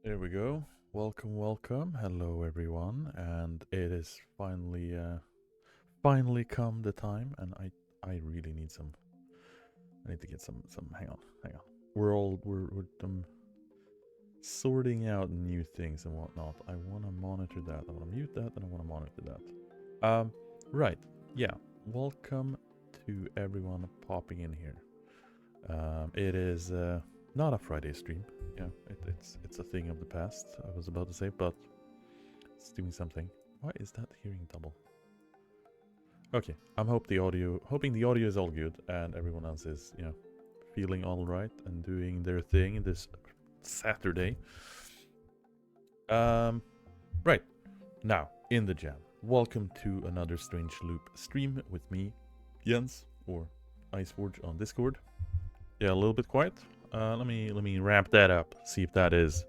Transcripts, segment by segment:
There we go. Welcome, welcome. Hello, everyone. And it is finally come the time, and I really need some. I need to get some. Hang on. We're sorting out new things and whatnot. I want to monitor that. I want to mute that, and I want to monitor that. Right. Yeah. Welcome to everyone popping in here. It is not a Friday stream. Yeah, it's a thing of the past. I was about to say, but it's doing something. Why is that hearing double? Okay, hoping the audio is all good and everyone else is, feeling all right and doing their thing this Saturday. Right now in the jam. Welcome to another Strange Loop stream with me, Jens, or Iceforge on Discord. Yeah, a little bit quiet. Let me ramp that up. See if that is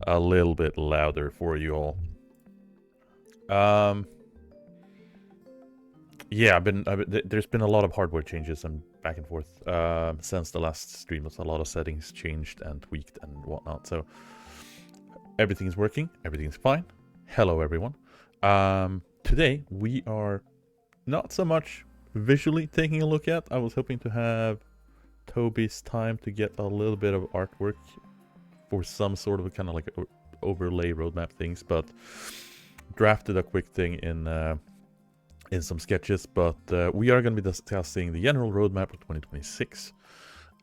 a little bit louder for you all. Yeah, there's been a lot of hardware changes and back and forth since the last stream. There's a lot of settings changed and tweaked and whatnot. So everything's working. Everything's fine. Hello, everyone. Today we are not so much visually taking a look at. I was hoping to have Toby's time to get a little bit of artwork for some sort of a kind of like overlay roadmap things, but drafted a quick thing in some sketches. But we are going to be discussing the general roadmap for 2026.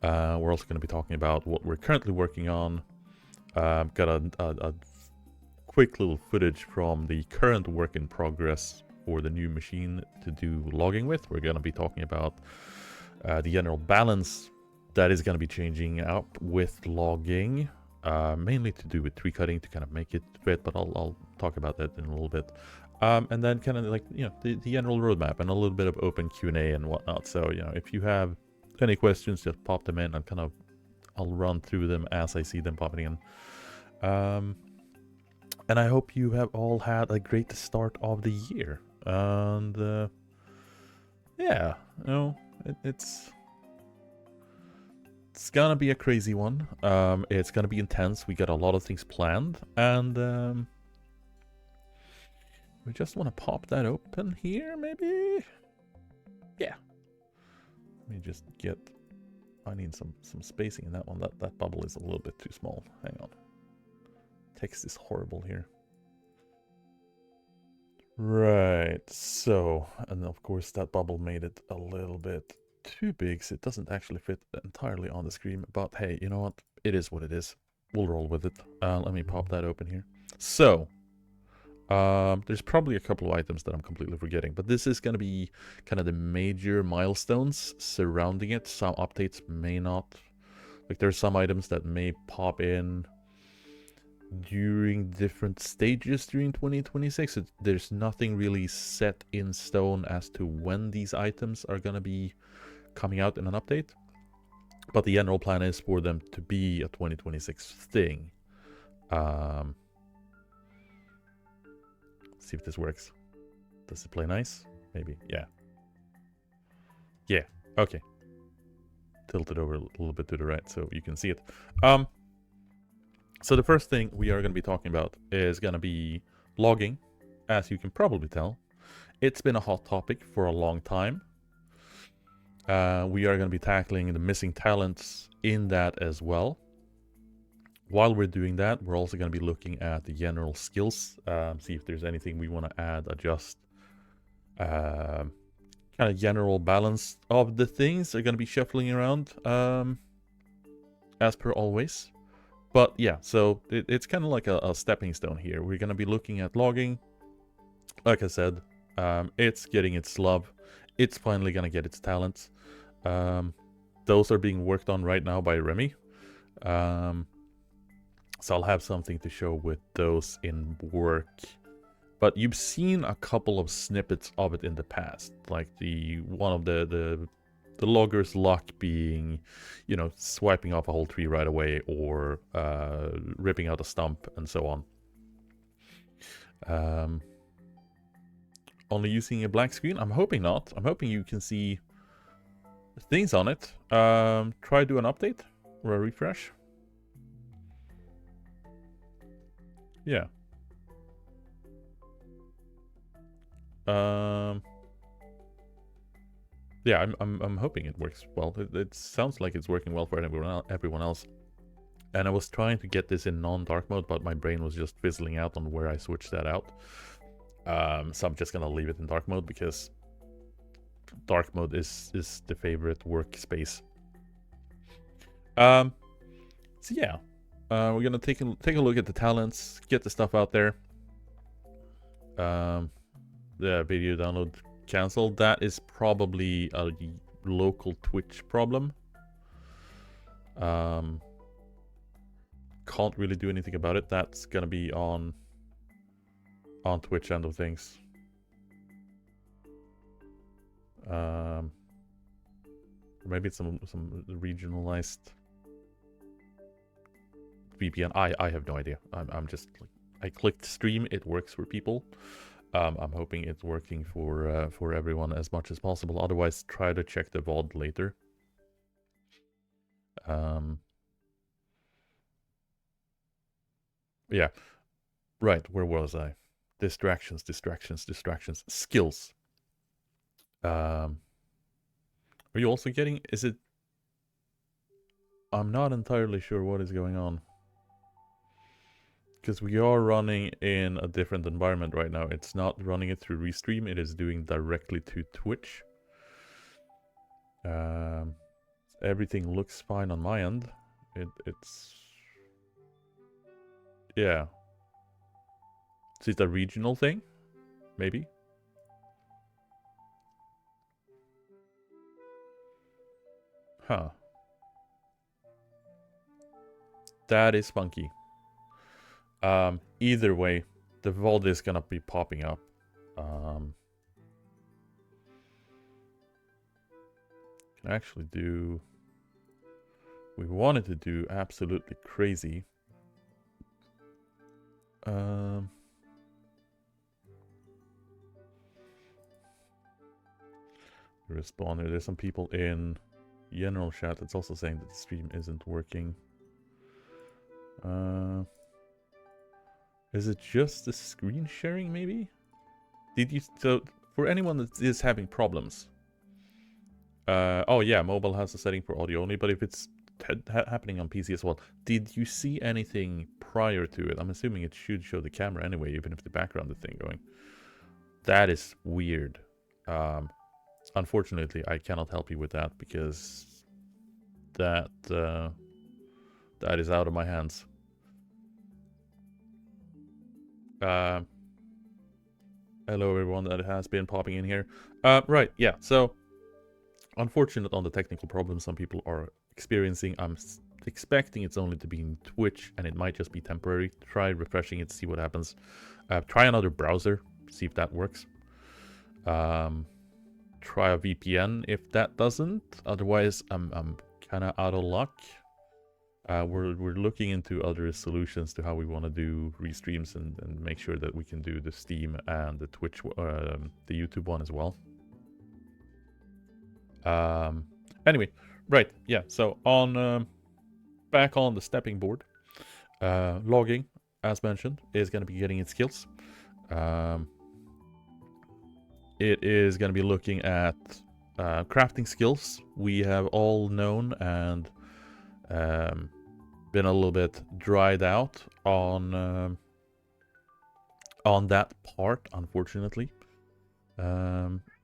We're also going to be talking about what we're currently working on. Got a quick little footage from the current work in progress for the new machine to do logging with. We're going to be talking about the general balance that is going to be changing up with logging, mainly to do with tree cutting to kind of make it fit, but I'll talk about that in a little bit. And then kind of like, the general roadmap and a little bit of open Q&A and whatnot. So, if you have any questions, just pop them in and I'll run through them as I see them popping in. And I hope you have all had a great start of the year. And, yeah, it's gonna be a crazy one. It's gonna be intense. We got a lot of things planned, and we just want to pop that open here, maybe. Yeah. Let me just get. I need some spacing in that one. That bubble is a little bit too small. Hang on. Text is horrible here. Right. So, and of course that bubble made it a little bit too big, so it doesn't actually fit entirely on the screen. But hey, you know what? It is what it is. We'll roll with it. Let me pop that open here. So, there's probably a couple of items that I'm completely forgetting, but this is going to be kind of the major milestones surrounding it. Some updates may not. Like, there's some items that may pop in during different stages during 2026. There's nothing really set in stone as to when these items are going to be coming out in an update, but the general plan is for them to be a 2026 thing. See if this works. Does it play nice? Maybe. Yeah. Okay. Tilt it over a little bit to the right so you can see it. So the first thing we are going to be talking about is going to be logging. As you can probably tell, it's been a hot topic for a long time. We are going to be tackling the missing talents in that as well. While we're doing that, we're also going to be looking at the general skills, see if there's anything we want to add, adjust. Kind of general balance of the things are going to be shuffling around, as per always. But yeah, so it's kind of like a stepping stone here. We're going to be looking at logging. Like I said, it's getting its love. It's finally going to get its talents. Those are being worked on right now by Remy. So I'll have something to show with those in work. But you've seen a couple of snippets of it in the past. Like one of the logger's luck being, swiping off a whole tree right away, or ripping out a stump and so on. Only using a black screen? I'm hoping not. I'm hoping you can see things on it. Try do an update or a refresh. Yeah. Yeah, I'm hoping it works well. It sounds like it's working well for everyone else. And I was trying to get this in non-dark mode, but my brain was just fizzling out on where I switched that out. So I'm just gonna leave it in dark mode because dark mode is the favorite workspace. So yeah, we're gonna take a look at the talents, get the stuff out there. The video download canceled. That is probably a local Twitch problem. Can't really do anything about it. That's gonna be on Twitch end of things. Maybe it's some regionalized VPN. I have no idea. I'm just I clicked stream. It works for people. I'm hoping it's working for everyone as much as possible. Otherwise, try to check the VOD later. Yeah. Right, where was I? Distractions. Skills. Are you also getting... Is it... I'm not entirely sure what is going on. Because we are running in a different environment right now. It's not running it through Restream. It is doing directly to Twitch. Everything looks fine on my end. It's... Yeah. So it's a regional thing? Maybe? Huh. That is funky. Either way, the VOD is gonna be popping up. Can actually do... We wanted to do absolutely crazy. Responder. There's some people in general chat that's also saying that the stream isn't working. Is it just the screen sharing, maybe? So, for anyone that is having problems... oh yeah, mobile has a setting for audio only, but if it's happening on PC as well, did you see anything prior to it? I'm assuming it should show the camera anyway, even if the background thing going. That is weird. Unfortunately, I cannot help you with that because that is out of my hands. Hello everyone that has been popping in here. Right, yeah, so unfortunate on the technical problems some people are experiencing. I'm expecting it's only to be in Twitch and it might just be temporary. Try refreshing it, see what happens. Try another browser, see if that works. Try a VPN if that doesn't. Otherwise, I'm kind of out of luck. We're looking into other solutions to how we want to do restreams and make sure that we can do the Steam and the Twitch, the YouTube one as well. Anyway, right, yeah. So on back on the stepping board, logging, as mentioned, is going to be getting its skills. It is going to be looking at crafting skills. We have all known and been a little bit dried out on that part, unfortunately.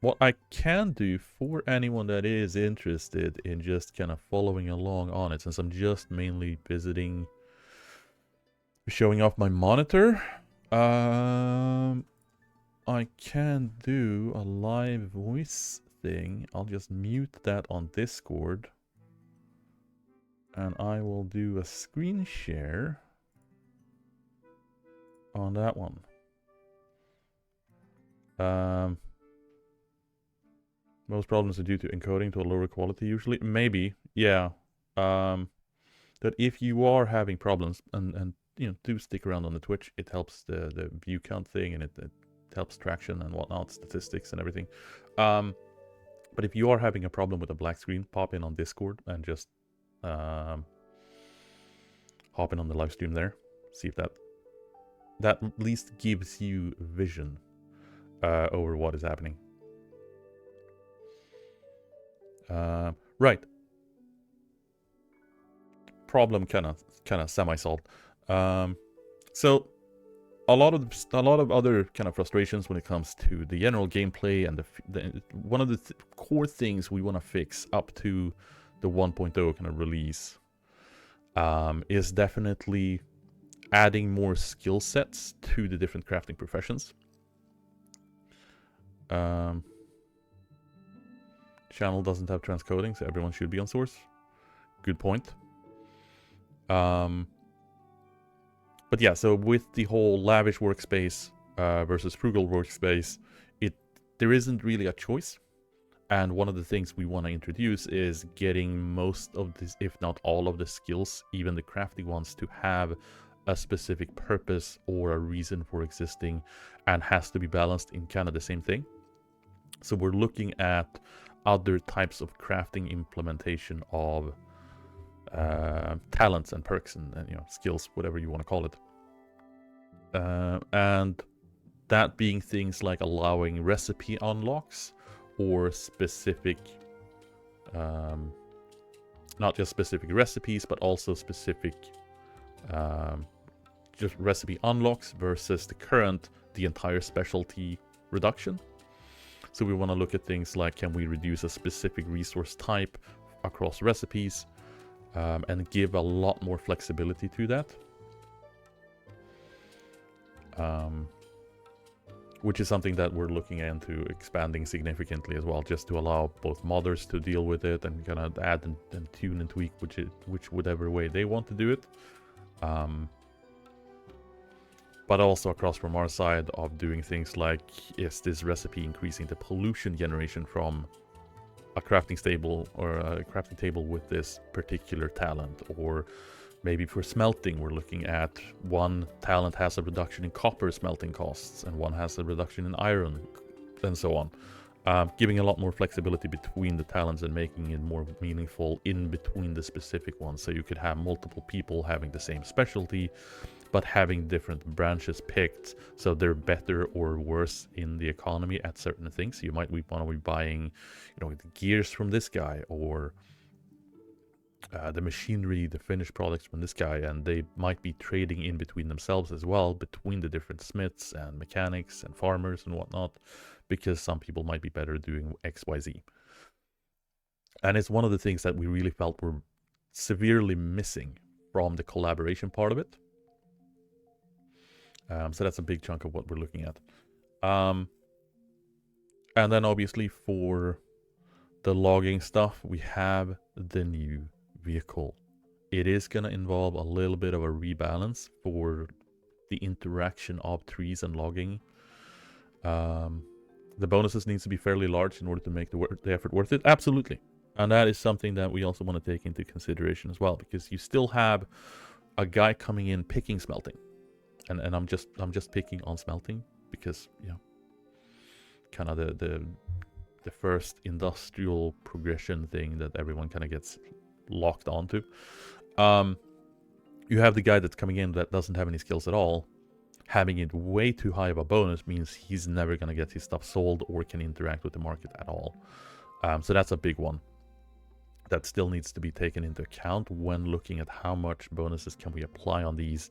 What I can do for anyone that is interested in just kind of following along on it, since I'm just mainly visiting, showing off my monitor, I can do a live voice thing. I'll just mute that on Discord. And I will do a screen share on that one. Most problems are due to encoding to a lower quality usually. Maybe, yeah. That if you are having problems and you know, do stick around on the Twitch, it helps the view count thing and it helps traction and whatnot, statistics and everything. But if you are having a problem with a black screen, pop in on Discord and just hop in on the live stream there. See if that at least gives you vision over what is happening. Right. Problem kind of semi-solved. So a lot of other kind of frustrations when it comes to the general gameplay, and one of the core things we want to fix up to the 1.0 kind of release is definitely adding more skill sets to the different crafting professions. Channel doesn't have transcoding, so everyone should be on source. Good point. But yeah, so with the whole lavish workspace versus frugal workspace, there isn't really a choice. And one of the things we want to introduce is getting most of this, if not all of the skills, even the crafty ones, to have a specific purpose or a reason for existing, and has to be balanced in kind of the same thing. So we're looking at other types of crafting implementation of talents and perks and skills, whatever you want to call it. And that being things like allowing recipe unlocks or specific, not just specific recipes, but also specific just recipe unlocks versus the entire specialty reduction. So we want to look at things like, can we reduce a specific resource type across recipes, and give a lot more flexibility to that. Which is something that we're looking into expanding significantly as well, just to allow both modders to deal with it and kind of add and tune and tweak whichever way they want to do it. But also across from our side of doing things like, is this recipe increasing the pollution generation from a crafting table or a crafting table with this particular talent? Or maybe for smelting, we're looking at one talent has a reduction in copper smelting costs and one has a reduction in iron, and so on. Giving a lot more flexibility between the talents and making it more meaningful in between the specific ones. So you could have multiple people having the same specialty, but having different branches picked so they're better or worse in the economy at certain things. You might want to be buying, the gears from this guy, or the machinery, the finished products from this guy, and they might be trading in between themselves as well, between the different smiths and mechanics and farmers and whatnot, because some people might be better doing XYZ. And it's one of the things that we really felt were severely missing from the collaboration part of it. So that's a big chunk of what we're looking at. And then obviously for the logging stuff, we have the new vehicle. It is going to involve a little bit of a rebalance for the interaction of trees and logging. The bonuses needs to be fairly large in order to make the effort worth it. Absolutely. And that is something that we also want to take into consideration as well, because you still have a guy coming in picking smelting. And I'm just picking on smelting because, kind of the first industrial progression thing that everyone kind of gets locked onto. You have the guy that's coming in that doesn't have any skills at all. Having it way too high of a bonus means he's never going to get his stuff sold or can interact with the market at all. So that's a big one that still needs to be taken into account when looking at how much bonuses can we apply on these.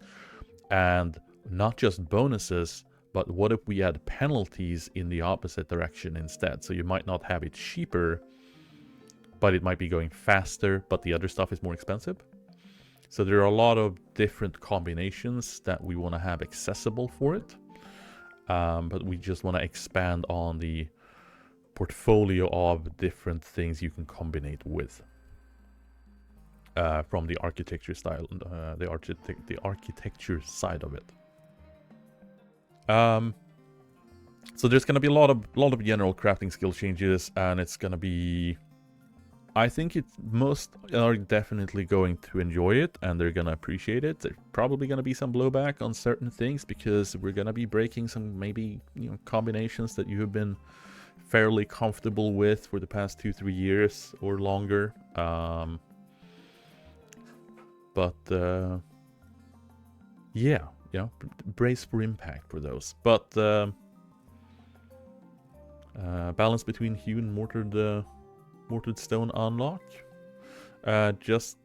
And not just bonuses, but what if we add penalties in the opposite direction instead? So you might not have it cheaper, but it might be going faster, but the other stuff is more expensive. So there are a lot of different combinations that we want to have accessible for it. But we just want to expand on the portfolio of different things you can combine with. From the architecture style, the architecture side of it. So there's going to be a lot of general crafting skill changes, and it's going to be, I think most are definitely going to enjoy it, and they're going to appreciate it. There's probably going to be some blowback on certain things because we're going to be breaking some maybe combinations that you have been fairly comfortable with for the past 2-3 years or longer. Yeah, brace for impact for those. But balance between hewn and mortared stone unlock. Just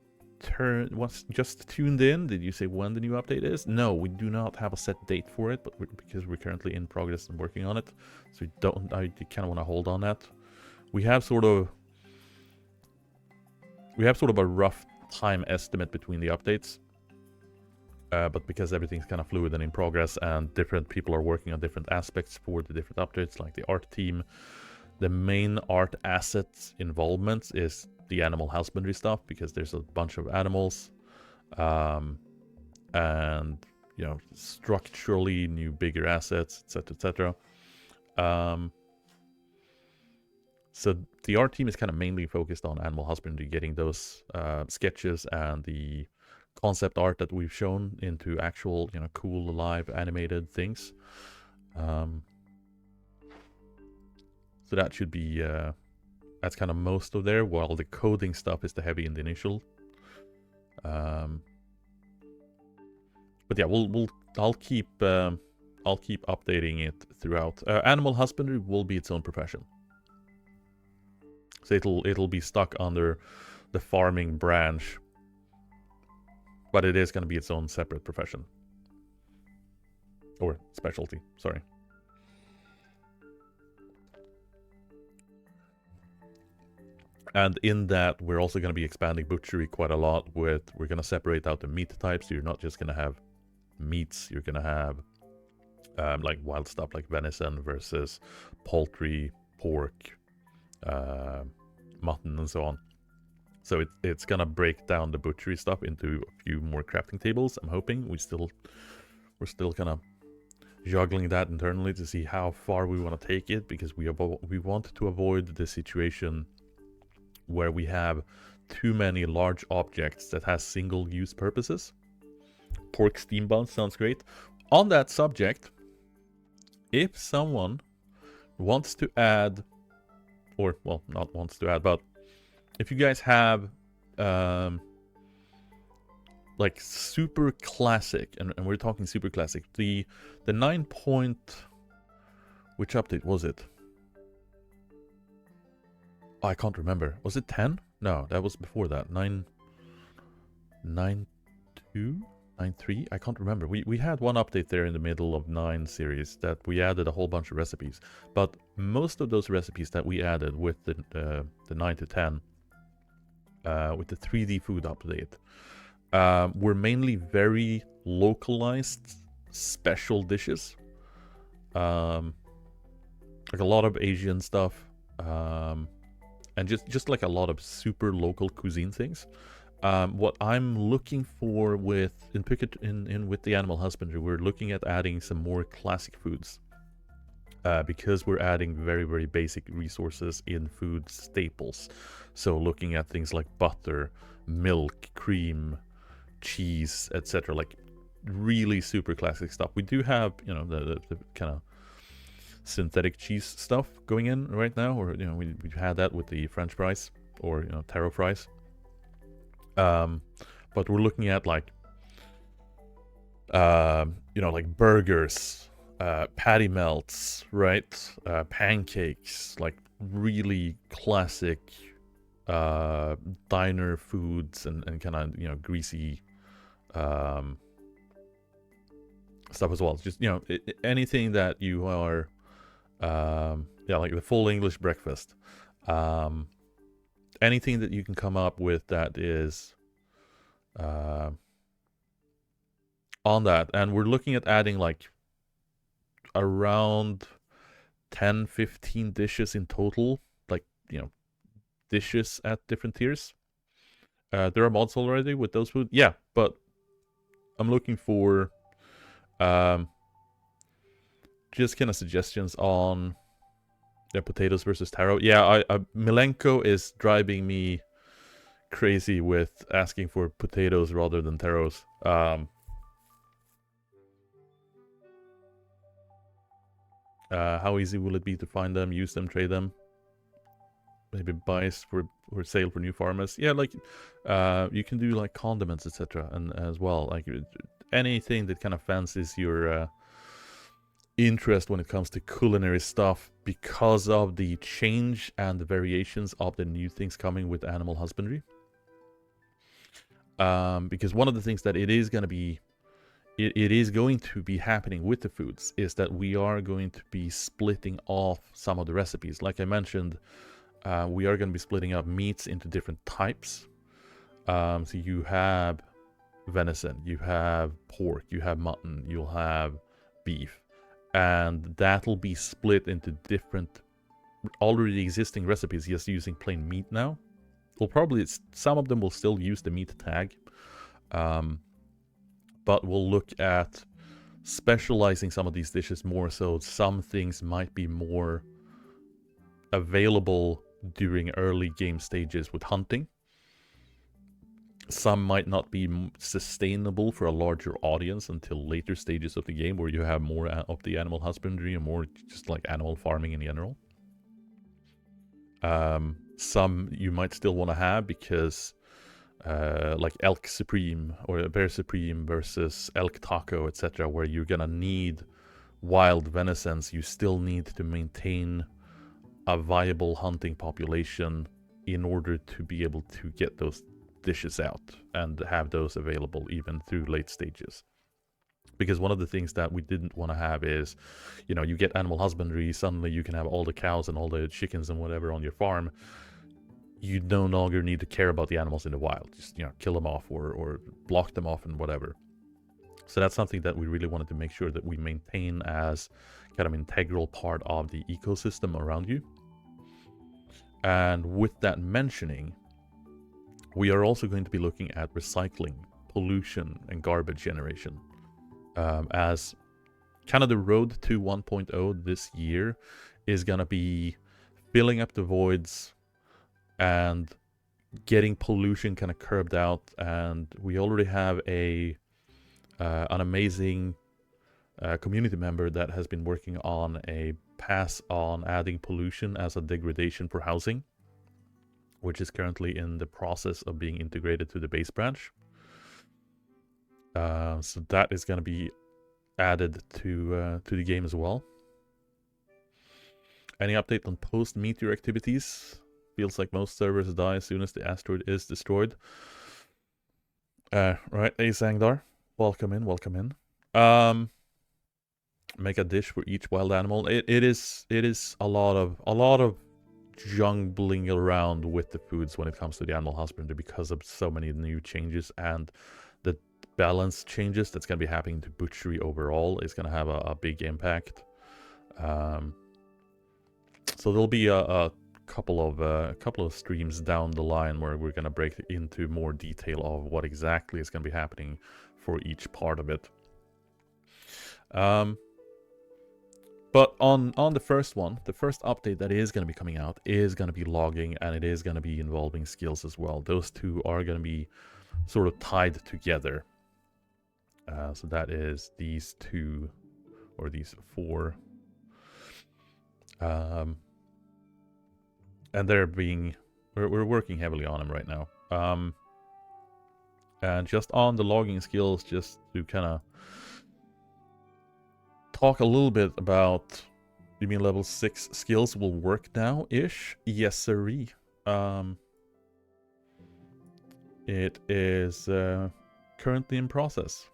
tuned in. Did you say when the new update is? No, we do not have a set date for it, but because we're currently in progress and working on it, so I kind of want to hold on that. We have sort of a rough time estimate between the updates, but because everything's kind of fluid and in progress, and different people are working on different aspects for the different updates, like the art team, the main art assets involvement is the animal husbandry stuff, because there's a bunch of animals, and structurally new bigger assets, etc. So the art team is kind of mainly focused on animal husbandry, getting those sketches and the concept art that we've shown into actual cool live animated things. So that should be that's kind of most of there, while the coding stuff is the heavy in the initial. But yeah, I'll keep updating it throughout. Animal husbandry will be its own profession, so it'll be stuck under the farming branch, but it is going to be its own separate profession or specialty. Sorry. And in that, we're also going to be expanding butchery quite a lot. We're going to separate out the meat types. So you're not just going to have meats. You're going to have like wild stuff like venison versus poultry, pork, mutton, and so on. So it's going to break down the butchery stuff into a few more crafting tables. I'm hoping. We're still kind of juggling that internally to see how far we want to take it, because we want to avoid the situation where we have too many large objects that has single-use purposes. Pork steam buns sounds great. On that subject, if someone wants to add, or well, not wants to add, but if you guys have like super classic, and we're talking super classic, the 9 point, which update was it? Oh, I can't remember. Was it 10? No, that was before that. 9.2? 9.3? I can't remember. We had one update there in the middle of 9 series that we added a whole bunch of recipes. But most of those recipes that we added with the 9 to 10, with the 3D food update, were mainly very localized special dishes. Like a lot of Asian stuff. And just like a lot of super local cuisine things. What I'm looking for with the animal husbandry, we're looking at adding some more classic foods, because we're adding very, very basic resources in food staples. So looking at things like butter, milk, cream, cheese, etc. Like really super classic stuff. We do have the kind of synthetic cheese stuff going in right now, or we've had that with the French fries or taro fries, but we're looking at like like burgers, patty melts, right, pancakes, like really classic diner foods, and kind of greasy stuff as well. Just anything that you are like the full English breakfast. Anything that you can come up with that is on that. And we're looking at adding like around 10-15 dishes in total, like dishes at different tiers. There are mods already with those food, yeah, but I'm looking for just kind of suggestions on potatoes versus taro. Yeah, Milenko is driving me crazy with asking for potatoes rather than taros. How easy will it be to find them, use them, trade them? Maybe buys for or sale for new farmers. Yeah, like you can do like condiments, etc. and as well, like anything that kind of fancies your interest when it comes to culinary stuff, because of the change and the variations of the new things coming with animal husbandry. Because one of the things that it is going to be happening with the foods is that we are going to be splitting off some of the recipes. Like I mentioned, we are going to be splitting up meats into different types. So you have venison, you have pork, you have mutton, you'll have beef, and that'll be split into different already existing recipes just using plain meat now. Well, probably some of them will still use the meat tag, but we'll look at specializing some of these dishes more, so some things might be more available during early game stages with hunting. Some might not be sustainable for a larger audience until later stages of the game, where you have more of the animal husbandry and more just like animal farming in general. Some you might still want to have because like elk supreme or bear supreme versus elk taco, etc., where you're gonna need wild venisons, you still need to maintain a viable hunting population in order to be able to get those dishes out and have those available even through late stages. Because one of the things that we didn't want to have is, you know, you get animal husbandry, suddenly you can have all the cows and all the chickens and whatever on your farm. You no longer need to care about the animals in the wild. Just, you know, kill them off or block them off and whatever. So that's something that we really wanted to make sure that we maintain as kind of integral part of the ecosystem around you. And with that mentioning, we are also going to be looking at recycling, pollution, and garbage generation. As kind of the road to 1.0 this year is going to be filling up the voids and getting pollution kind of curbed out. And we already have an amazing community member that has been working on a pass on adding pollution as a degradation for housing, which is currently in the process of being integrated to the base branch. So that is going to be added to the game as well. Any update on post-meteor activities? Feels like most servers die as soon as the asteroid is destroyed. Right, Azangdar, welcome in, welcome in. Make a dish for each wild animal. It is a lot of jungling around with the foods when it comes to the animal husbandry because of so many new changes, and the balance changes that's going to be happening to butchery overall is going to have a big impact. So there'll be a couple of streams down the line where we're going to break into more detail of what exactly is going to be happening for each part of it. But on the first one, the first update that is going to be coming out is going to be logging, and it is going to be involving skills as well. Those two are going to be sort of tied together. So that is these two, or these four. And they're we're working heavily on them right now. And just on the logging skills, just to kind of talk a little bit about, you mean level 6 skills will work now-ish? Yes, sirree. It is currently in process.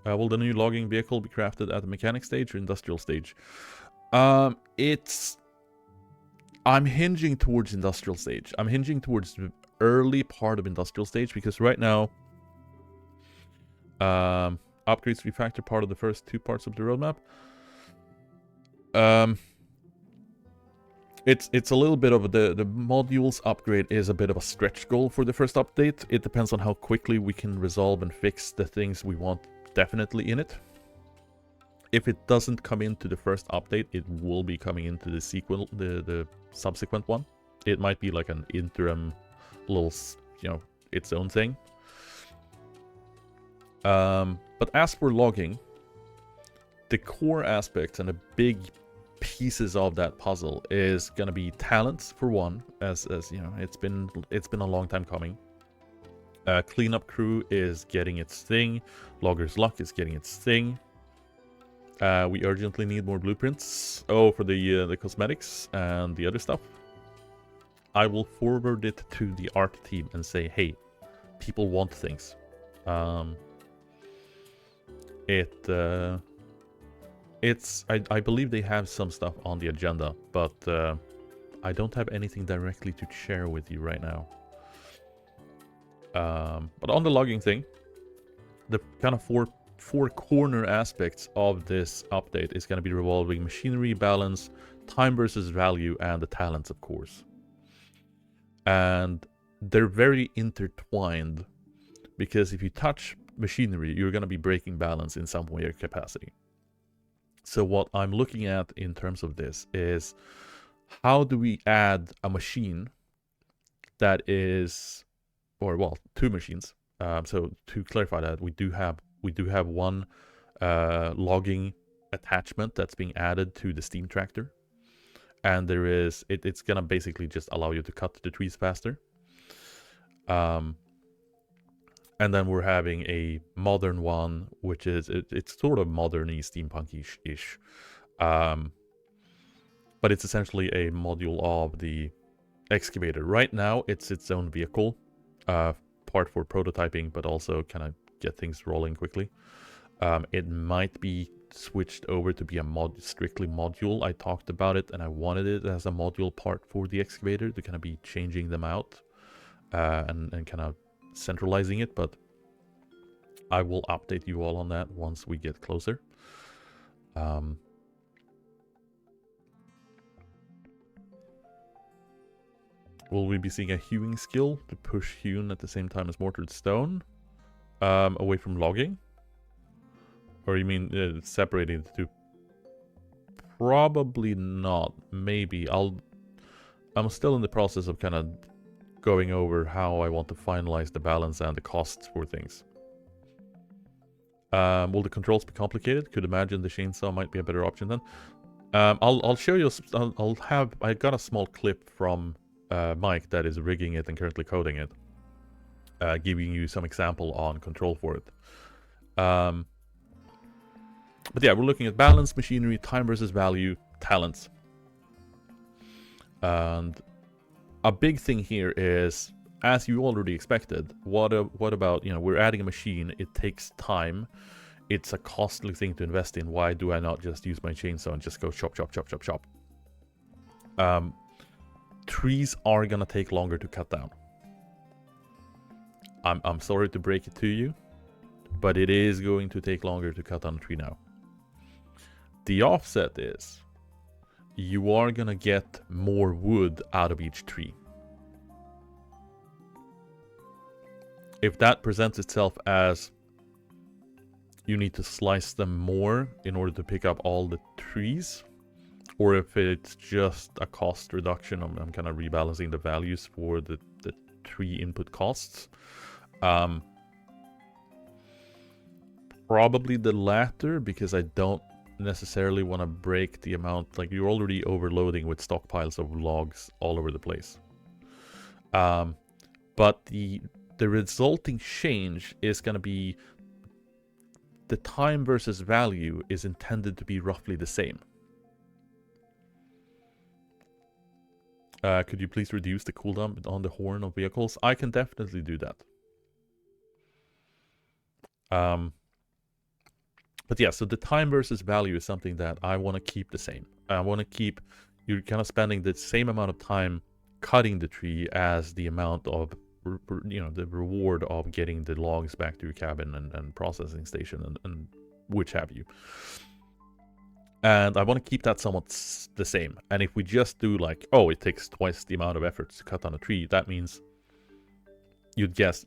Will the new logging vehicle be crafted at the mechanic stage or industrial stage? I'm hinging towards industrial stage. I'm hinging towards the early part of industrial stage because right now, upgrades refactor part of the first 2 parts of the roadmap. It's a little bit of the modules upgrade is a bit of a stretch goal for the first update. It depends on how quickly we can resolve and fix the things we want definitely in it. If it doesn't come into the first update, it will be coming into the sequel, the subsequent one. It might be like an interim little, you know, its own thing. But as for logging, the core aspects and the big pieces of that puzzle is gonna be talents for one, as you know, it's been a long time coming. Cleanup crew is getting its thing. Logger's luck is getting its thing. We urgently need more blueprints. Oh, for the cosmetics and the other stuff. I will forward it to the art team and say, hey, people want things. I believe they have some stuff on the agenda, but I don't have anything directly to share with you right now. But on the logging thing, the kind of four corner aspects of this update is going to be revolving machinery, balance, time versus value, and the talents, of course. And they're very intertwined, because if you touch machinery, you're going to be breaking balance in some way or capacity. So what I'm looking at in terms of this is, how do we add a machine that is, or well, two machines. So to clarify that, we do have one logging attachment that's being added to the steam tractor, and there is it's gonna basically just allow you to cut the trees faster. And then we're having a modern one, which is it's sort of modern-y, steampunk-ish, but it's essentially a module of the excavator. Right now, it's its own vehicle, part for prototyping, but also kind of get things rolling quickly. It might be switched over to be a strictly module. I talked about it, and I wanted it as a module part for the excavator to kind of be changing them out and kind of centralizing it, but I will update you all on that once we get closer. Will we be seeing a hewing skill to push hewn at the same time as mortared stone away from logging? Or you mean separating the two? Probably not. Maybe. I'm still in the process of kind of going over how I want to finalize the balance and the costs for things. Will the controls be complicated? Could imagine the chainsaw might be a better option then. I'll show you. I got a small clip from Mike that is rigging it and currently coding it, giving you some example on control for it. But yeah, we're looking at balance, machinery, time versus value, talents. And a big thing here is, as you already expected, what about, you know, we're adding a machine, it takes time, it's a costly thing to invest in. Why do I not just use my chainsaw and just go chop, chop, chop, chop, chop? Trees are gonna take longer to cut down. I'm sorry to break it to you, but it is going to take longer to cut down a tree now. The offset is, you are gonna get more wood out of each tree. If that presents itself as you need to slice them more in order to pick up all the trees, or if it's just a cost reduction, I'm kind of rebalancing the values for the tree input costs. Probably the latter, because I don't necessarily want to break the amount. Like, you're already overloading with stockpiles of logs all over the place. But the resulting change is going to be, the time versus value is intended to be roughly the same. Could you please reduce the cooldown on the horn of vehicles? I can definitely do that. But yeah, so the time versus value is something that I want to keep the same. I want to keep, you're kind of spending the same amount of time cutting the tree as the amount of, you know, the reward of getting the logs back to your cabin and processing station and which have you. And I want to keep that somewhat the same. And if we just do like, oh, it takes twice the amount of effort to cut down a tree, that means you'd get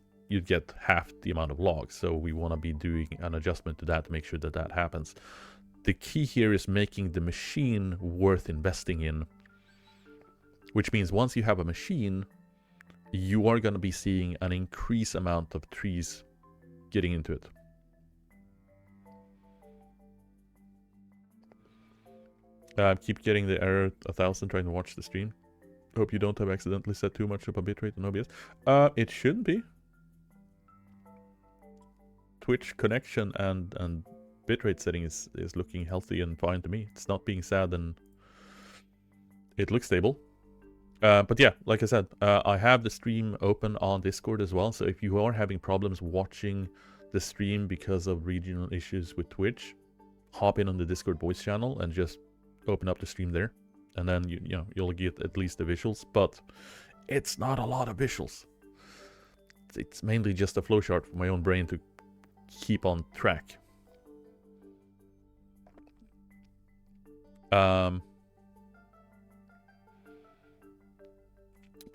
half the amount of logs. So we want to be doing an adjustment to that to make sure that that happens. The key here is making the machine worth investing in, which means once you have a machine, you are going to be seeing an increased amount of trees getting into it. Keep getting the error 1000 trying to watch the stream. Hope you don't have accidentally set too much of a bitrate on OBS. It shouldn't be. Twitch connection and bitrate setting is looking healthy and fine to me. It's not being sad and it looks stable. But yeah, like I said, I have the stream open on Discord as well. So if you are having problems watching the stream because of regional issues with Twitch, hop in on the Discord voice channel and just open up the stream there. And then you'll get at least the visuals, but it's not a lot of visuals. It's mainly just a flowchart for my own brain to keep on track. But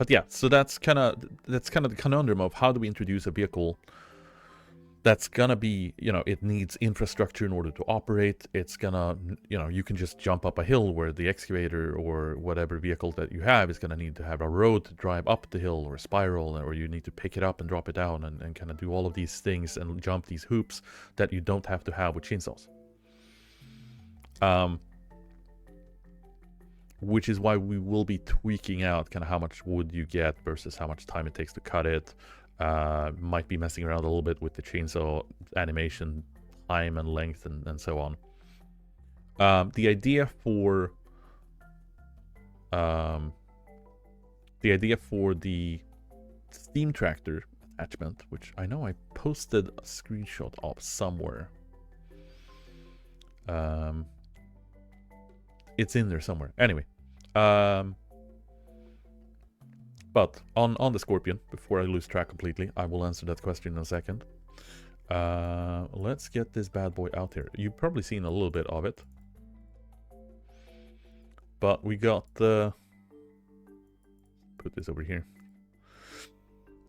yeah, so that's kind of the conundrum of how do we introduce a vehicle that's gonna be, it needs infrastructure in order to operate. It's gonna, you can just jump up a hill where the excavator or whatever vehicle that you have is gonna need to have a road to drive up the hill or a spiral, or you need to pick it up and drop it down and kind of do all of these things and jump these hoops that you don't have to have with chainsaws. Which is why we will be tweaking out kind of how much wood you get versus how much time it takes to cut it. Might be messing around a little bit with the chainsaw animation time and length and so on. The idea for the steam tractor attachment, which I know I posted a screenshot of somewhere. It's in there somewhere. Anyway. But on the Scorpion, before I lose track completely, I will answer that question in a second. Let's get this bad boy out here. You've probably seen a little bit of it. But we got the... Put this over here.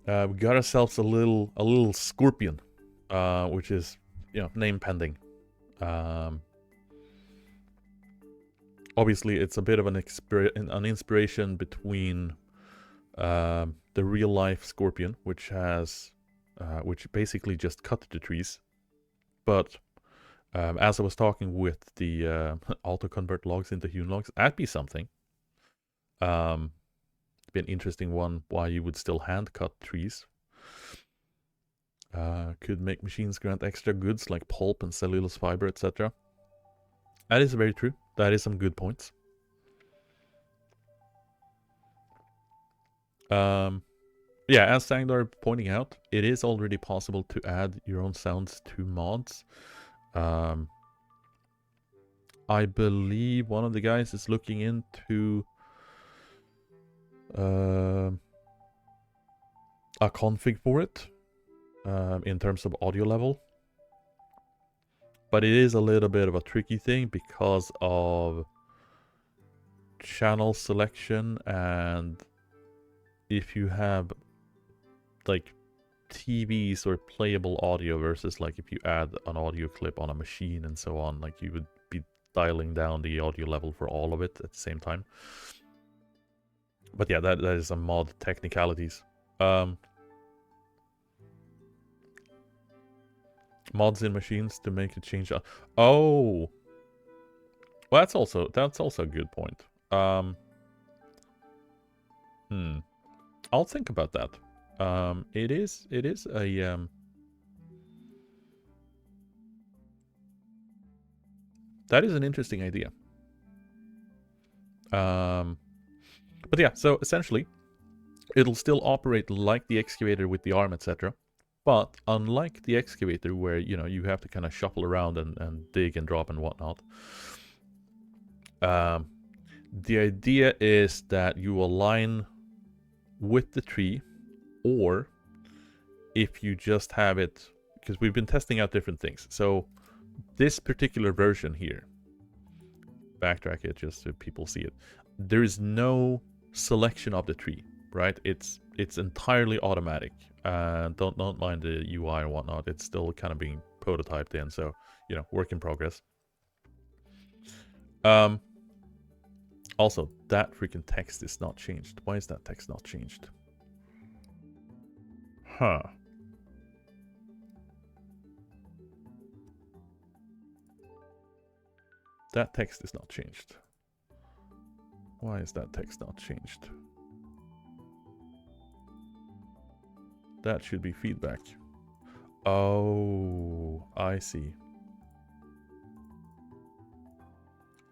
We got ourselves a little Scorpion, which is, name pending. Obviously, it's a bit of an inspiration between the real-life Scorpion, which basically just cut the trees. But as I was talking with the auto-convert logs into hewn logs, that'd be something. It'd be an interesting one, why you would still hand-cut trees. Could make machines grant extra goods like pulp and cellulose fiber, etc. That is very true. That is some good points. Yeah, as Sangdar pointing out, it is already possible to add your own sounds to mods. I believe one of the guys is looking into a config for it in terms of audio level. But it is a little bit of a tricky thing because of channel selection, and if you have like TVs or playable audio versus like if you add an audio clip on a machine and so on, like you would be dialing down the audio level for all of it at the same time. But yeah, that is some mod technicalities. Mods in machines to make it change. Oh, well, that's also a good point. I'll think about that. It is a that is an interesting idea. But yeah, so essentially, it'll still operate like the excavator with the arm, etc. But unlike the excavator, where you have to kind of shuffle around and dig and drop and whatnot, the idea is that you align with the tree, or if you just have it, because we've been testing out different things. So this particular version here, backtrack it just so people see it. There is no selection of the tree, right? It's entirely automatic. Don't mind the UI or whatnot. It's still kind of being prototyped in, so work in progress. Also, that freaking text is not changed. Why is that text not changed? Huh. That text is not changed. Why is that text not changed? That should be feedback. Oh, I see.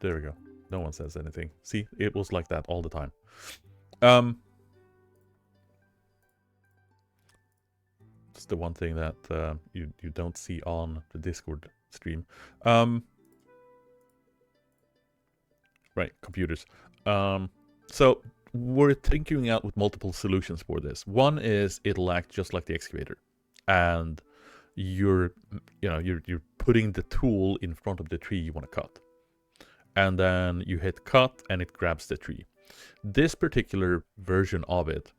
There we go. No one says anything. See, it was like that all the time. It's the one thing that you don't see on the Discord stream. Right, computers. So we're thinking out with multiple solutions for this. One is it'll act just like the excavator, and you're putting the tool in front of the tree you want to cut, and then you hit cut and it grabs the tree. This particular version of it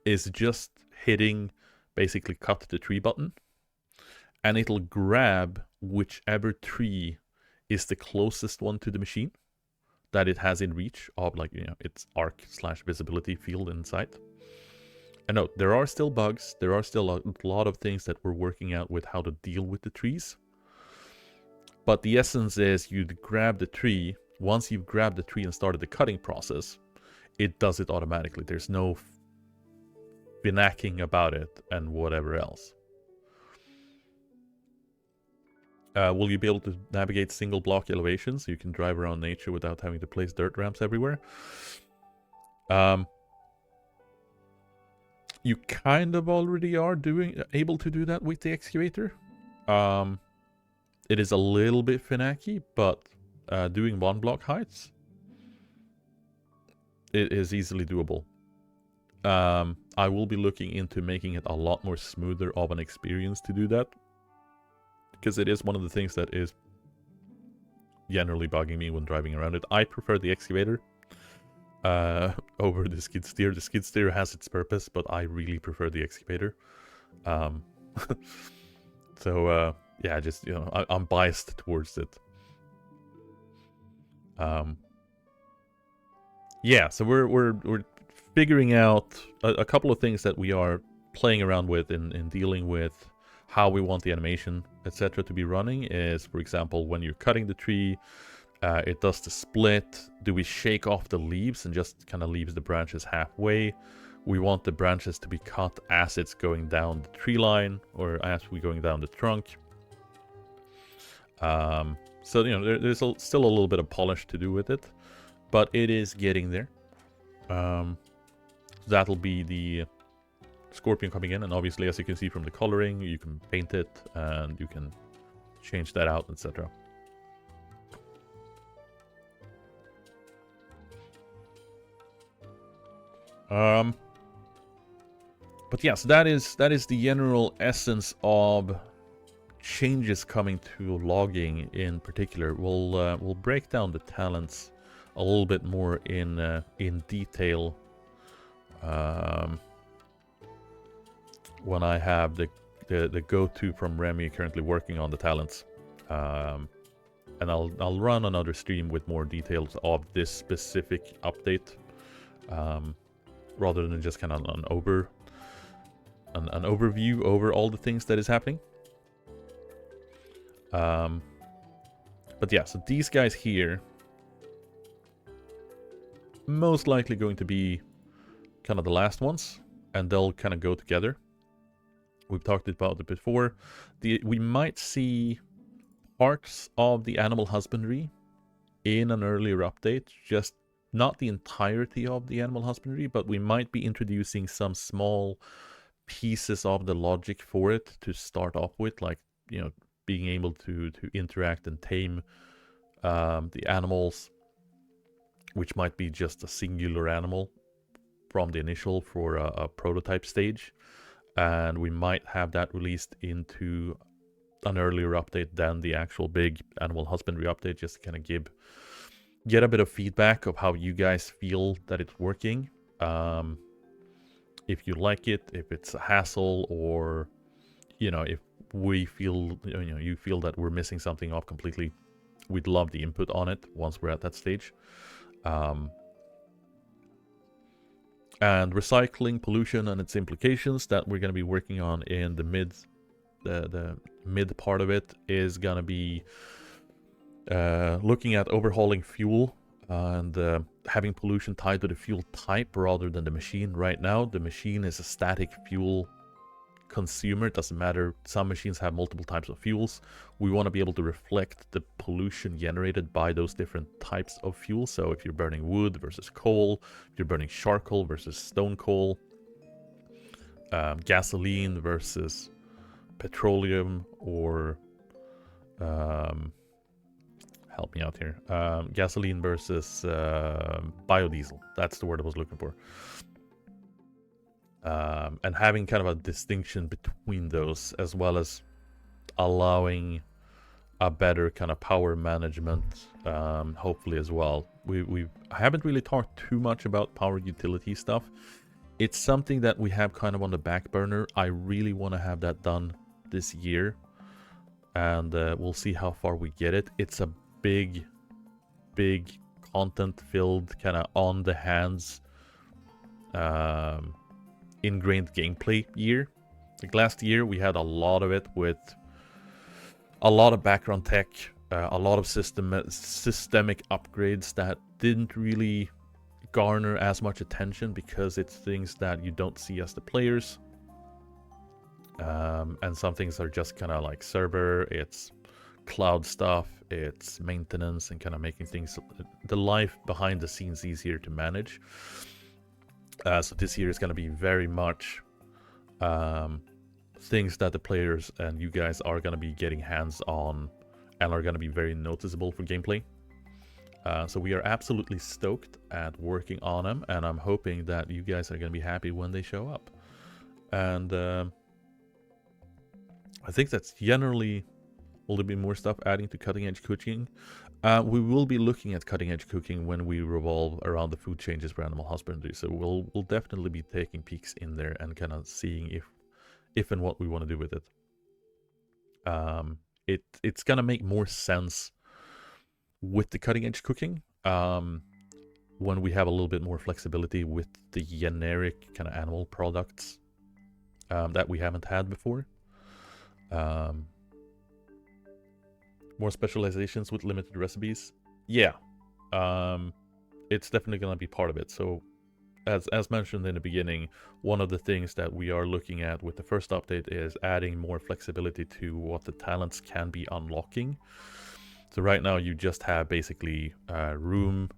is just hitting basically cut the tree button, and it'll grab whichever tree is the closest one to the machine that it has in reach of, like, its arc/visibility field inside. And no, there are still bugs. There are still a lot of things that we're working out with how to deal with the trees. But the essence is you'd grab the tree. Once you've grabbed the tree and started the cutting process, it does it automatically. There's no finnacking about it and whatever else. Will you be able to navigate single block elevations so you can drive around nature without having to place dirt ramps everywhere? You kind of already are able to do that with the excavator. It is a little bit finicky, but doing one block heights, it is easily doable. I will be looking into making it a lot more smoother of an experience to do that, because it is one of the things that is generally bugging me when driving around it. I prefer the excavator over the skid steer. The skid steer has its purpose, but I really prefer the excavator. So yeah, just, I'm biased towards it. Yeah, so we're figuring out a couple of things that we are playing around with in dealing with how we want the animation, etc., to be running. Is, for example, when you're cutting the tree, it does the split. Do we shake off the leaves and just kind of leaves the branches halfway? We want the branches to be cut as it's going down the tree line, or as we're going down the trunk. So, there's still a little bit of polish to do with it, but it is getting there. That'll be the scorpion coming in, and obviously, as you can see from the coloring, you can paint it and you can change that out, etc. But yes, that is the general essence of changes coming to logging in particular. We'll break down the talents a little bit more in detail when I have the go-to from Remy currently working on the talents, and I'll run another stream with more details of this specific update, rather than just kind of an overview over all the things that is happening. But yeah, so these guys here most likely going to be kind of the last ones, and they'll kind of go together. We've talked about it before. We might see parts of the animal husbandry in an earlier update, just not the entirety of the animal husbandry, but we might be introducing some small pieces of the logic for it to start off with, like, being able to interact and tame the animals, which might be just a singular animal from the initial for a prototype stage. And we might have that released into an earlier update than the actual big animal husbandry update, just to kind of get a bit of feedback of how you guys feel that it's working. If you like it, if it's a hassle, or, if we feel, you feel that we're missing something off completely, we'd love the input on it once we're at that stage. And recycling, pollution, and its implications that we're going to be working on in the mid part of it is going to be looking at overhauling fuel and having pollution tied to the fuel type rather than the machine. Right now, the machine is a static fuel consumer. It doesn't matter. Some machines have multiple types of fuels. We want to be able to reflect the pollution generated by those different types of fuel. So if you're burning wood versus coal, if you're burning charcoal versus stone coal, gasoline versus petroleum, or help me out here, gasoline versus biodiesel. That's the word I was looking for. And having kind of a distinction between those, as well as allowing a better kind of power management, hopefully as well. I haven't really talked too much about power utility stuff. It's something that we have kind of on the back burner. I really want to have that done this year, and we'll see how far we get it. It's a big content-filled, kind of on the hands, ingrained gameplay year. Like last year, we had a lot of it with a lot of background tech, a lot of systemic upgrades that didn't really garner as much attention because it's things that you don't see as the players. And some things are just kind of like server, it's cloud stuff, it's maintenance, and kind of making things, the life behind the scenes, easier to manage. So this year is going to be very much things that the players and you guys are going to be getting hands on and are going to be very noticeable for gameplay. So we are absolutely stoked at working on them, and I'm hoping that you guys are going to be happy when they show up. And I think that's generally all. There be more stuff adding to cutting edge cooking. We will be looking at cutting edge cooking when we revolve around the food changes for animal husbandry. So we'll definitely be taking peeks in there and kind of seeing if and what we want to do with it. It's gonna make more sense with the cutting edge cooking when we have a little bit more flexibility with the generic kind of animal products that we haven't had before. More specializations with limited recipes. Yeah, it's definitely gonna be part of it. So as mentioned in the beginning, one of the things that we are looking at with the first update is adding more flexibility to what the talents can be unlocking. So right now you just have basically room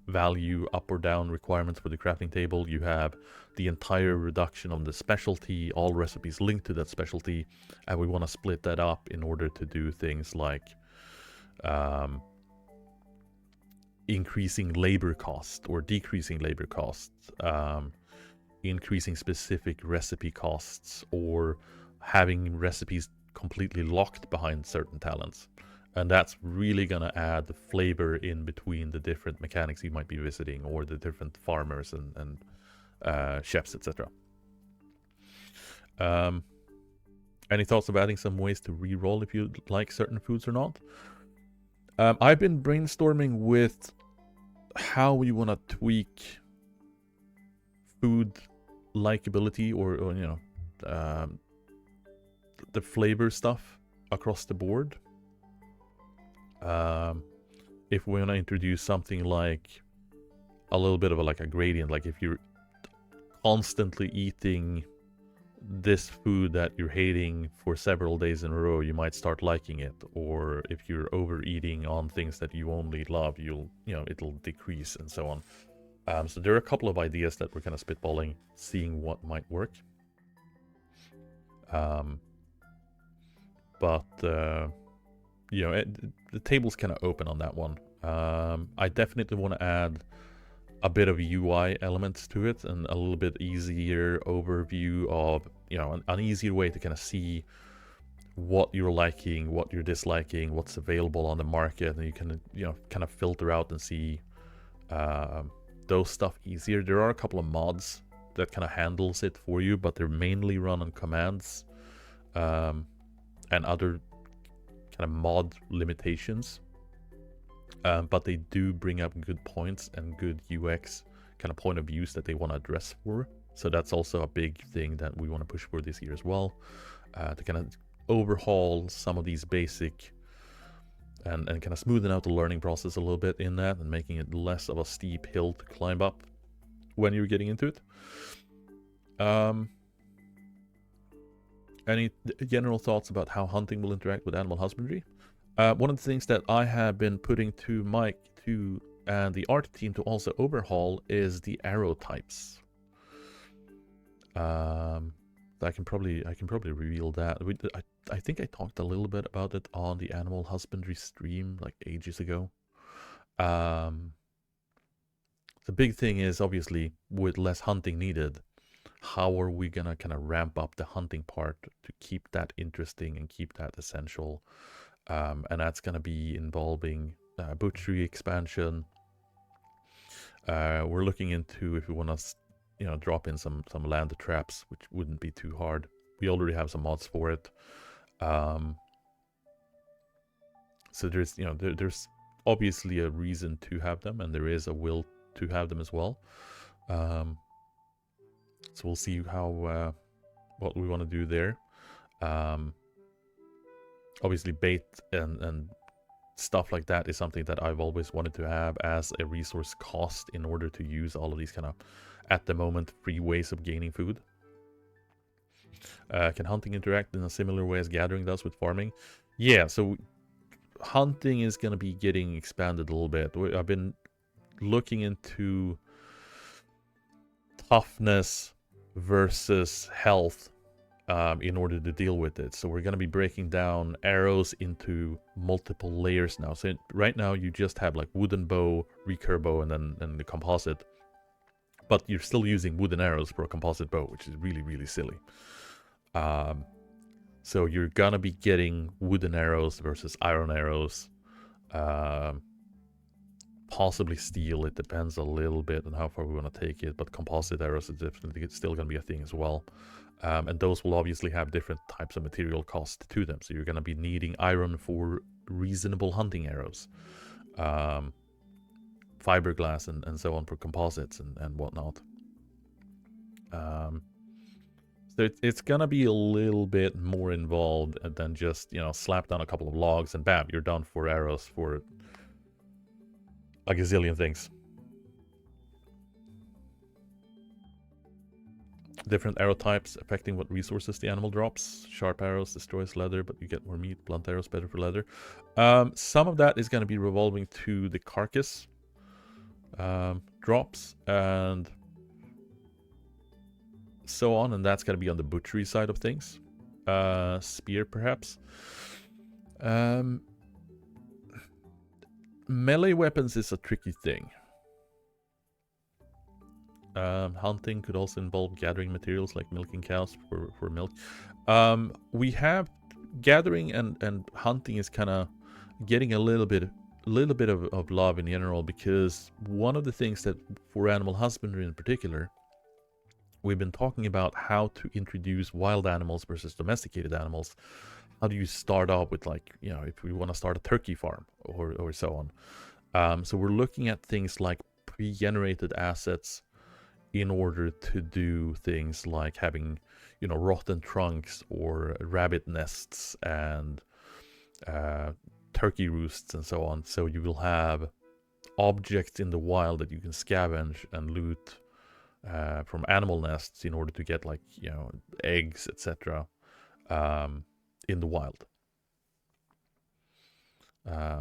value up or down requirements for the crafting table. You have the entire reduction on the specialty, all recipes linked to that specialty, and we want to split that up in order to do things like increasing labor cost or decreasing labor costs, increasing specific recipe costs, or having recipes completely locked behind certain talents. And that's really going to add the flavor in between the different mechanics you might be visiting, or the different farmers and chefs, etc. Any thoughts of adding some ways to re-roll if you like certain foods or not? I've been brainstorming with how we want to tweak food likability, or you know, the flavor stuff across the board. If we want to introduce something like a little bit of a gradient, like if you're constantly eating this food that you're hating for several days in a row, you might start liking it. Or if you're overeating on things that you only love, it'll decrease, and so on. So there are a couple of ideas that we're kind of spitballing, seeing what might work. The table's kind of open on that one. I definitely want to add a bit of UI elements to it, and a little bit easier overview of, an easier way to kind of see what you're liking, what you're disliking, what's available on the market, and you can, kind of filter out and see those stuff easier. There are a couple of mods that kind of handles it for you, but they're mainly run on commands and other kind of mod limitations. But they do bring up good points and good UX kind of point of views that they want to address for. So that's also a big thing that we want to push for this year as well, to kind of overhaul some of these basic and kind of smoothing out the learning process a little bit in that, and making it less of a steep hill to climb up when you're getting into it. Any general thoughts about how hunting will interact with animal husbandry? One of the things that I have been putting to Mike and the art team to also overhaul is the arrow types. I can probably reveal that. I think I talked a little bit about it on the animal husbandry stream like ages ago. The big thing is obviously with less hunting needed, how are we gonna kind of ramp up the hunting part to keep that interesting and keep that essential? And that's gonna be involving butchery expansion. We're looking into if we want to, drop in some land traps, which wouldn't be too hard. We already have some mods for it. So there's, there's obviously a reason to have them, and there is a will to have them as well. So we'll see how what we want to do there. Obviously, bait and stuff like that is something that I've always wanted to have as a resource cost in order to use all of these kind of, at the moment, free ways of gaining food. Can hunting interact in a similar way as gathering does with farming? Yeah, so hunting is going to be getting expanded a little bit. I've been looking into toughness versus health in order to deal with it. So we're going to be breaking down arrows into multiple layers now. So right now you just have like wooden bow, recurve bow, and then the composite. But you're still using wooden arrows for a composite bow, which is really, really silly. So you're going to be getting wooden arrows versus iron arrows. Possibly steel. It depends a little bit on how far we want to take it, but composite arrows is definitely still going to be a thing as well. And those will obviously have different types of material cost to them. So you're going to be needing iron for reasonable hunting arrows, fiberglass and so on for composites and whatnot. So it's going to be a little bit more involved than just, slap down a couple of logs and bam, you're done for arrows for a gazillion things. Different arrow types affecting what resources the animal drops. Sharp arrows destroys leather, but you get more meat. Blunt arrows better for leather. Some of that is going to be revolving to the carcass drops and so on, and that's going to be on the butchery side of things. Spear, perhaps. Melee weapons is a tricky thing. Hunting could also involve gathering materials like milking cows for milk. We have gathering and hunting is kind of getting a little bit of love in general, because one of the things that for animal husbandry in particular, we've been talking about how to introduce wild animals versus domesticated animals. How do you start off with, like, if we want to start a turkey farm or so on. So we're looking at things like pre-generated assets in order to do things like having, rotten trunks or rabbit nests and turkey roosts and so on. So you will have objects in the wild that you can scavenge and loot from animal nests in order to get, like, eggs, etc. In the wild.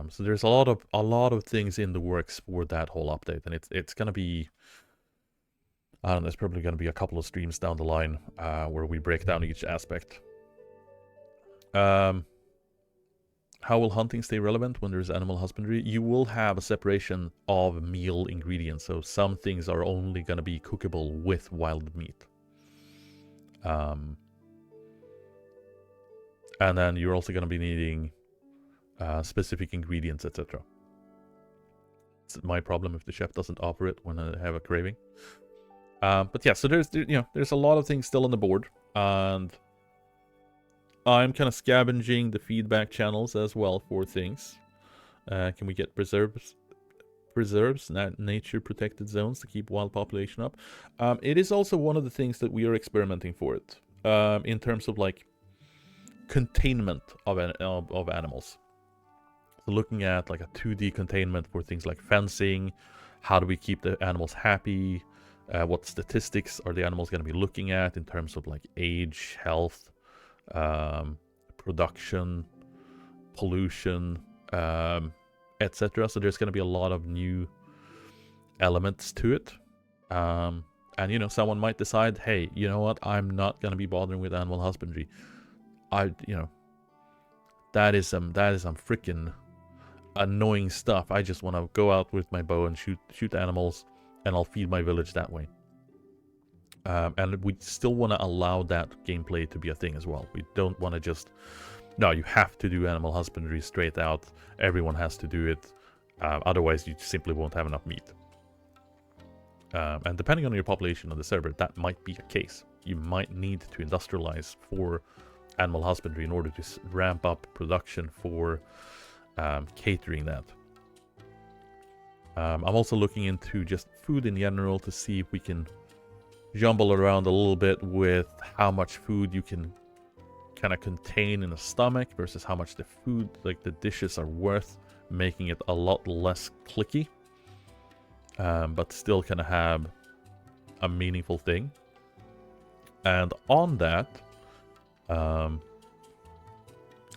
So there's a lot of things in the works for that whole update, and it's gonna be, I don't know, it's probably gonna be a couple of streams down the line where we break down each aspect. How will hunting stay relevant when there's animal husbandry? You will have a separation of meal ingredients, so some things are only gonna be cookable with wild meat. And then you're also gonna be needing specific ingredients, etc. It's my problem if the chef doesn't offer it when I have a craving. But yeah, so there's a lot of things still on the board, and I'm kind of scavenging the feedback channels as well for things. Can we get preserves, nature protected zones to keep wild population up? It is also one of the things that we are experimenting for it, in terms of like containment of animals. So looking at like a 2D containment for things like fencing, how do we keep the animals happy, what statistics are the animals going to be looking at in terms of like age, health, production, pollution, etc. So there's going to be a lot of new elements to it. And you know, someone might decide, hey, you know what, I'm not going to be bothering with animal husbandry. That is some freaking annoying stuff. I just want to go out with my bow and shoot animals, and I'll feed my village that way. And we still want to allow that gameplay to be a thing as well. We don't want to just, no, you have to do animal husbandry straight out. Everyone has to do it. Otherwise, you simply won't have enough meat. And depending on your population on the server, that might be a case. You might need to industrialize for animal husbandry in order to ramp up production for catering that. I'm also looking into just food in general to see if we can jumble around a little bit with how much food you can kind of contain in a stomach versus how much the food, like the dishes, are worth, making it a lot less clicky, but still kind of have a meaningful thing. And on that,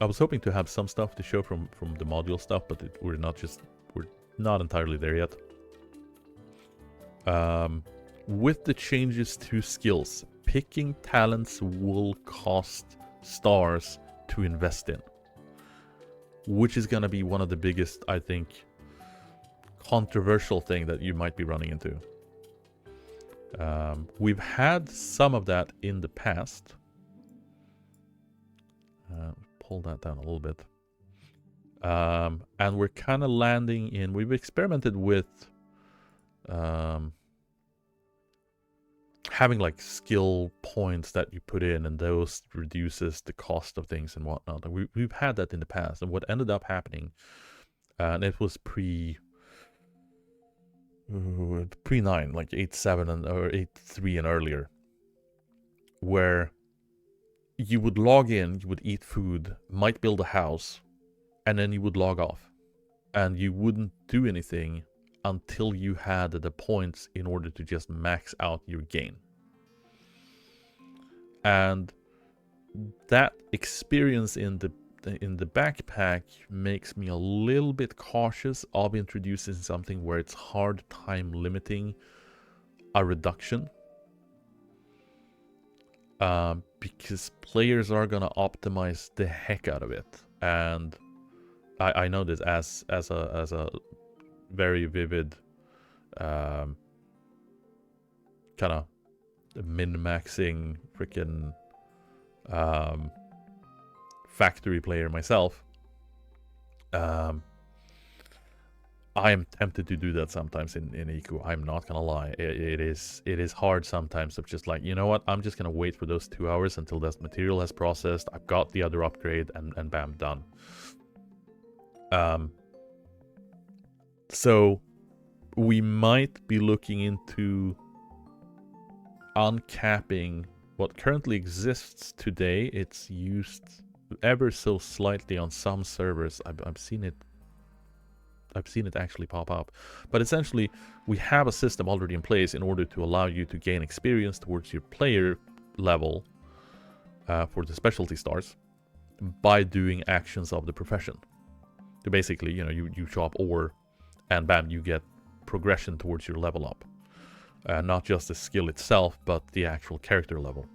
I was hoping to have some stuff to show from the module stuff, but we're not entirely there yet. With the changes to skills, picking talents will cost stars to invest in, which is going to be one of the biggest, I think, controversial thing that you might be running into. We've had some of that in the past. Pull that down a little bit. And we're kind of landing in, we've experimented with having like skill points that you put in, and those reduces the cost of things and whatnot. And we've had that in the past, and what ended up happening, and it was pre-9, like 8.7 or 8.3 and earlier, where you would log in, you would eat food, might build a house, and then you would log off, and you wouldn't do anything until you had the points in order to just max out your gain. And that experience in the backpack makes me a little bit cautious of introducing something where it's hard time limiting a reduction, because players are gonna optimize the heck out of it. And I know this as a very vivid kind of min-maxing freaking factory player myself. I am tempted to do that sometimes in Iku. I'm not gonna lie. It is hard sometimes of just like, you know what, I'm just gonna wait for those 2 hours until that material has processed, I've got the other upgrade, and bam, done. So we might be looking into uncapping what currently exists today. It's used ever so slightly on some servers. I've seen it actually pop up. But essentially, we have a system already in place in order to allow you to gain experience towards your player level for the specialty stars by doing actions of the profession. So basically, you know, you chop ore, and bam, you get progression towards your level up. Not just the skill itself, but the actual character level.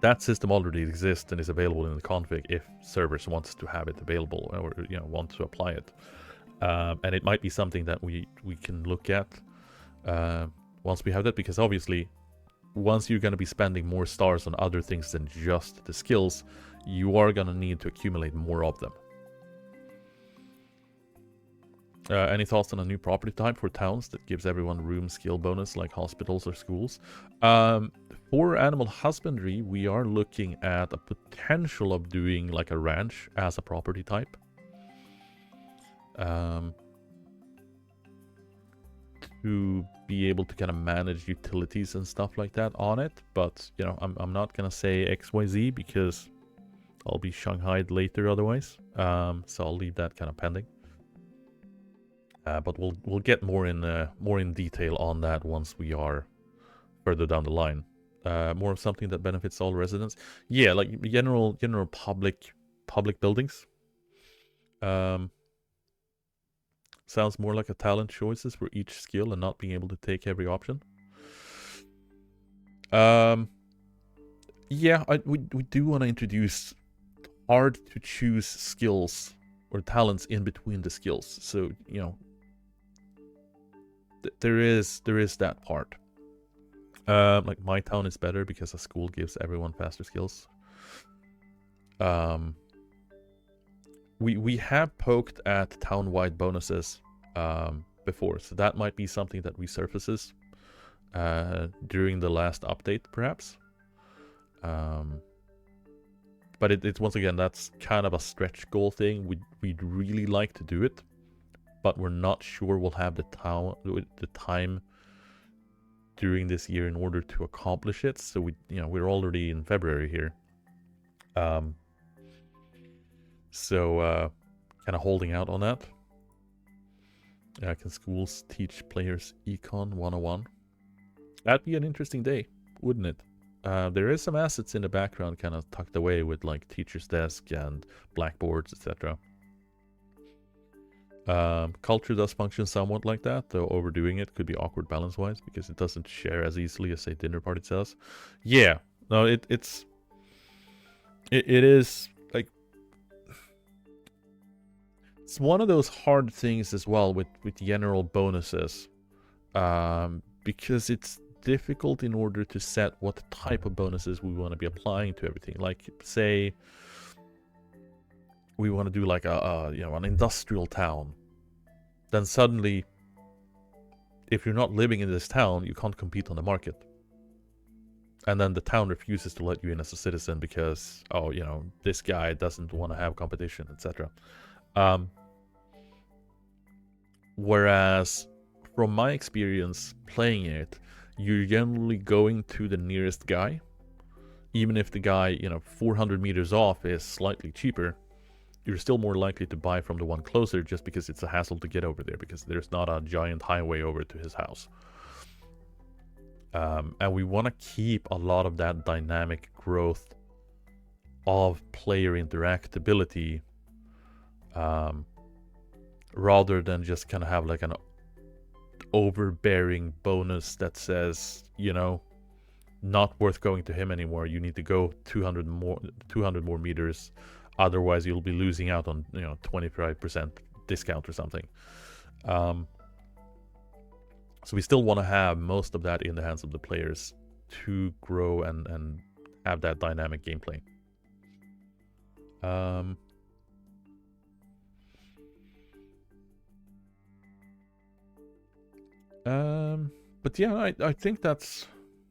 That system already exists and is available in the config if servers wants to have it available, or you know, want to apply it. And it might be something that we can look at once we have that, because obviously, once you're going to be spending more stars on other things than just the skills, you are going to need to accumulate more of them. Any thoughts on a new property type for towns that gives everyone room skill bonus like hospitals or schools? For animal husbandry, we are looking at a potential of doing like a ranch as a property type. To be able to kind of manage utilities and stuff like that on it. But, you know, I'm not going to say XYZ because I'll be shanghaied later otherwise. So I'll leave that kind of pending. But we'll get more in detail on that once we are further down the line. More of something that benefits all residents. Yeah, like general public buildings. Sounds more like a talent choices for each skill and not being able to take every option. Yeah, we do want to introduce hard to choose skills or talents in between the skills. So, you know, there is that part. Like my town is better because a school gives everyone faster skills. We have poked at town-wide bonuses before, so that might be something that resurfaces during the last update, perhaps. But it's once again, that's kind of a stretch goal thing. We'd really like to do it, but we're not sure we'll have the time during this year in order to accomplish it. So we're already in February here. So kind of holding out on that. Can schools teach players Econ 101? That'd be an interesting day, wouldn't it? There is some assets in the background kind of tucked away with like teacher's desk and blackboards, etc. Culture does function somewhat like that, though overdoing it could be awkward balance-wise because it doesn't share as easily as, say, dinner party does. Yeah, no, it is like, it's one of those hard things as well with general bonuses, because it's difficult in order to set what type of bonuses we want to be applying to everything. Like, say we want to do like an industrial town, then suddenly, if you're not living in this town, you can't compete on the market, and then the town refuses to let you in as a citizen because this guy doesn't want to have competition, etc. Whereas from my experience playing it, you're generally going to the nearest guy, even if the guy 400 meters off is slightly cheaper. You're still more likely to buy from the one closer just because it's a hassle to get over there because there's not a giant highway over to his house. And we want to keep a lot of that dynamic growth of player interactability, rather than just kind of have like an overbearing bonus that says, not worth going to him anymore. You need to go 200 more meters. Otherwise, you'll be losing out on 25% discount or something. So we still want to have most of that in the hands of the players to grow and have that dynamic gameplay. But yeah, I think that's,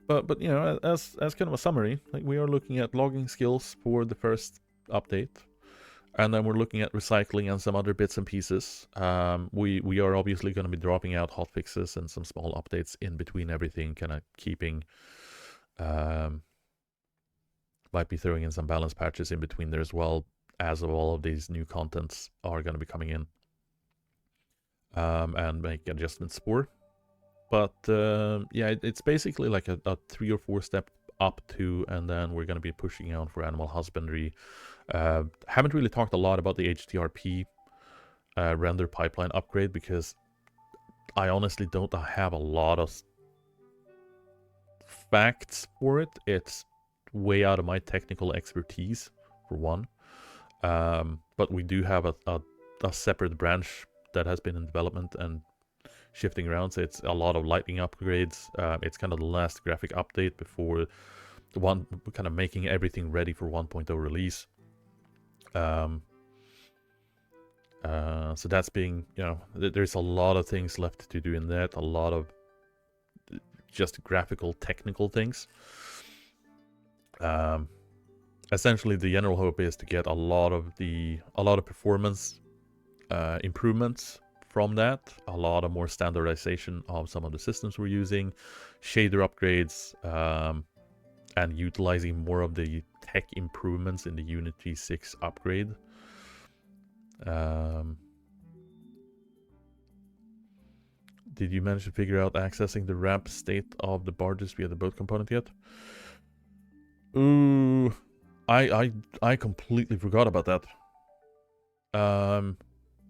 but as kind of a summary, like we are looking at logging skills for the first update, and then we're looking at recycling and some other bits and pieces. We are obviously going to be dropping out hotfixes and some small updates in between everything, kind of keeping, might be throwing in some balance patches in between there as well, as of all of these new contents are going to be coming in, and make adjustments for. But yeah, it's basically like a 3 or 4 step up to, and then we're going to be pushing out for animal husbandry. Haven't really talked a lot about the HDRP render pipeline upgrade because I honestly don't have a lot of facts for it. It's way out of my technical expertise, for one. But we do have a separate branch that has been in development and shifting around, so it's a lot of lighting upgrades. It's kind of the last graphic update before the one, kind of making everything ready for 1.0 release. So that's being, there's a lot of things left to do in that, a lot of just graphical technical things. Essentially the general hope is to get a lot of performance improvements from that, a lot of more standardization of some of the systems we're using, shader upgrades, and utilizing more of the tech improvements in the Unity 6 upgrade. Did you manage to figure out accessing the ramp state of the barges via the boat component yet? Ooh, I completely forgot about that.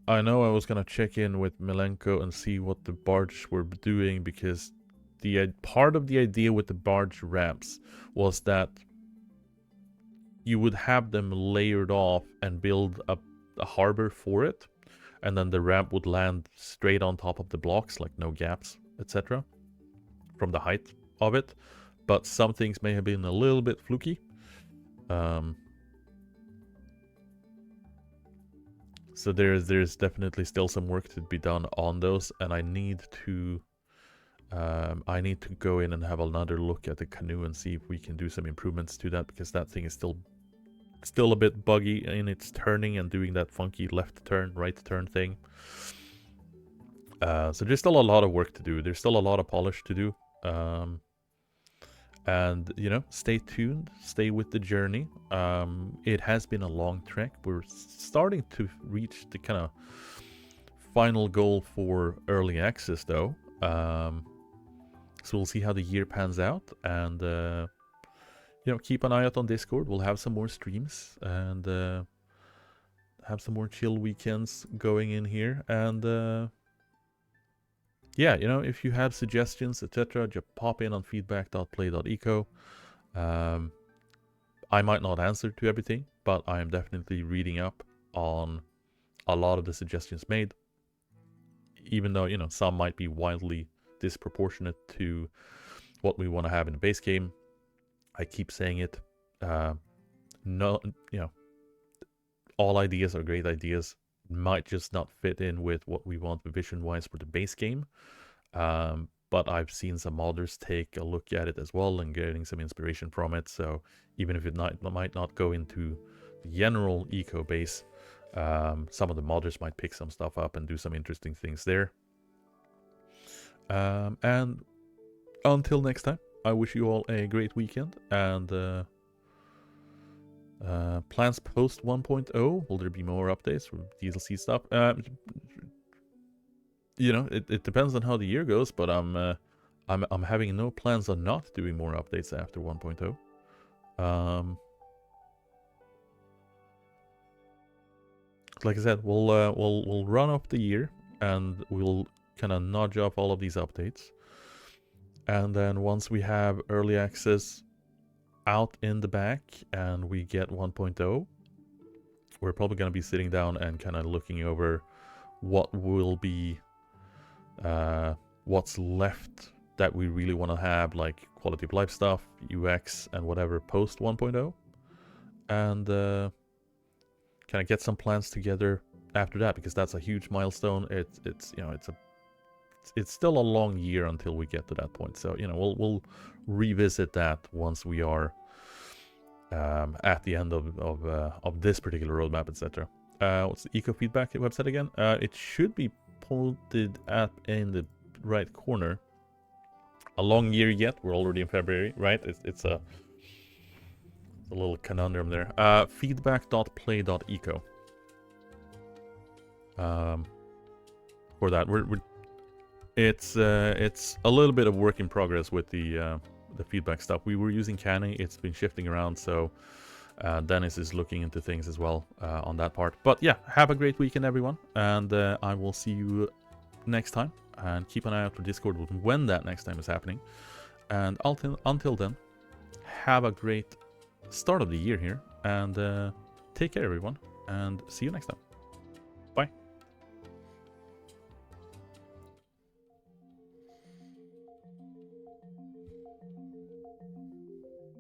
I know I was gonna check in with Milenko and see what the barge were doing, because the part of the idea with the barge ramps was that you would have them layered off and build a harbor for it, and then the ramp would land straight on top of the blocks, like no gaps, etc., from the height of it. But some things may have been a little bit fluky. So there's definitely still some work to be done on those, and I need to go in and have another look at the canoe and see if we can do some improvements to that, because that thing is still a bit buggy in its turning and doing that funky left turn, right turn thing. So there's still a lot of work to do. There's still a lot of polish to do. And, you know, stay tuned, stay with the journey. It has been a long trek. We're starting to reach the kind of final goal for early access, though. So we'll see how the year pans out, and, you know, keep an eye out on Discord. We'll have some more streams, and have some more chill weekends going in here, and yeah, you know, if you have suggestions, etc., just pop in on feedback.play.eco. I might not answer to everything, but I am definitely reading up on a lot of the suggestions made, even though, you know, some might be wildly disproportionate to what we want to have in the base game. I keep saying it. No, you know, all ideas are great ideas. Might just not fit in with what we want vision-wise for the base game. But I've seen some modders take a look at it as well and getting some inspiration from it. So even if it might not go into the general eco base, some of the modders might pick some stuff up and do some interesting things there. And until next time, I wish you all a great weekend, and plans post 1.0. Will there be more updates for DLC stuff? You know, it depends on how the year goes, but I'm having no plans on not doing more updates after 1.0. Like I said, we'll run up the year, and we'll kind of nudge up all of these updates, and then once we have early access out in the back and we get 1.0, we're probably going to be sitting down and kind of looking over what will be what's left that we really want to have, like quality of life stuff, UX, and whatever post 1.0, and kind of get some plans together after that, because that's a huge milestone. It's you know, it's still a long year until we get to that point. So, you know, we'll revisit that once we are at the end of this particular roadmap, etc. What's the eco feedback website again? It should be posted up in the right corner. A long year yet. We're already in February, right? It's a little conundrum there. Feedback.play.eco. For that, it's a little bit of work in progress with the feedback stuff. We were using Canny. It's been shifting around, so Dennis is looking into things as well on that part. But yeah, have a great weekend, everyone, and I will see you next time. And keep an eye out for Discord when that next time is happening. And until then, have a great start of the year here, and take care, everyone, and see you next time.